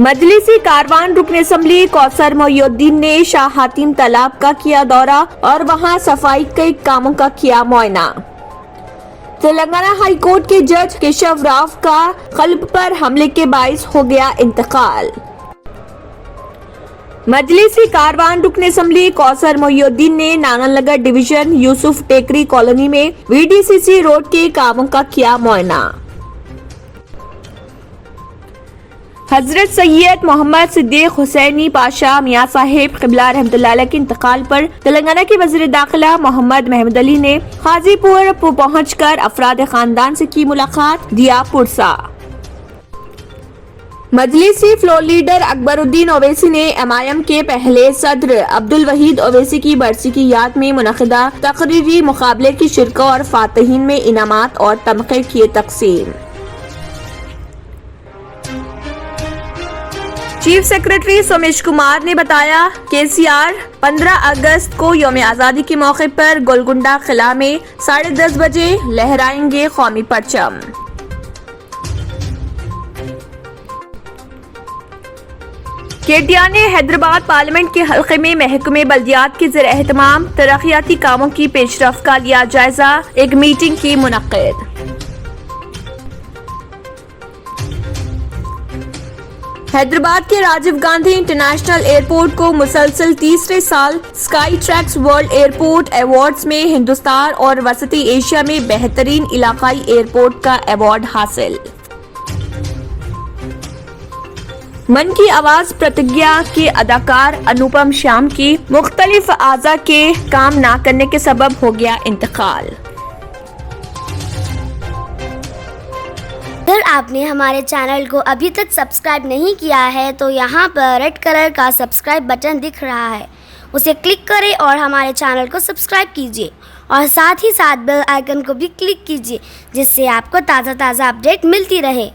मजलिसी कारवान रुकन असम्बली कौसर मोहिउद्दीन ने शाह हातिम तालाब का किया दौरा और वहां सफाई के कामों का किया मुआयना। तेलंगाना हाई कोर्ट के जज केशव राव का कल्ब पर हमले के बाइस हो गया इंतकाल। मजलिसी कारवान रुकन असम्बली कौसर मोहिउद्दीन ने नागनगर डिवीजन यूसुफ टेकरी कॉलोनी में VDCC रोड के कामों का किया मुआयना। हजरत सैयद मोहम्मद सिद्दीक हुसैनी पाशा मियाँ साहिब क़िबला रहमतुल्लाह अलैह के इंतकाल पर तेलंगाना के वज़ीर दाखिला मोहम्मद महमूद अली ने हाजीपुर पहुंचकर अफराद खानदान से की मुलाकात, दिया पुरसा। मजलिसी फ्लोर लीडर अकबरुद्दीन ओवैसी ने MIM के पहले सदर अब्दुल वहीद ओवैसी की बरसी की याद में मुनक़िदा तक़रीरी मुक़ाबले की शिरकत और फ़ातिहीन में इनामात और तमग़े किए तक़सीम। चीफ सेक्रेटरी सोमेश कुमार ने बताया KCR 15 अगस्त को यौम आज़ादी के मौके पर गोलकुंडा किला में 10:30 बजे लहराएंगे कौमी परचम। KTR ने हैदराबाद पार्लियामेंट के हल्के में महकमे बल्दियात के ज़ेर एहतमाम तरक्याती कामों की पेशरफ्त का लिया जायजा, एक मीटिंग की मुनक़्क़िद। हैदराबाद के राजीव गांधी इंटरनेशनल एयरपोर्ट को मुसलसल तीसरे साल sky tracks world airport awards में हिंदुस्तान और वसती एशिया में बेहतरीन इलाकाई एयरपोर्ट का अवार्ड हासिल। मन की आवाज प्रतिज्ञा के अदाकार अनुपम श्याम की मुख्तलिफ आज़ा के काम ना करने के सबब हो गया इंतकाल। अगर आपने हमारे चैनल को अभी तक सब्सक्राइब नहीं किया है तो यहाँ पर रेड कलर का सब्सक्राइब बटन दिख रहा है, उसे क्लिक करें और हमारे चैनल को सब्सक्राइब कीजिए और साथ ही साथ बेल आइकन को भी क्लिक कीजिए, जिससे आपको ताज़ा अपडेट मिलती रहे।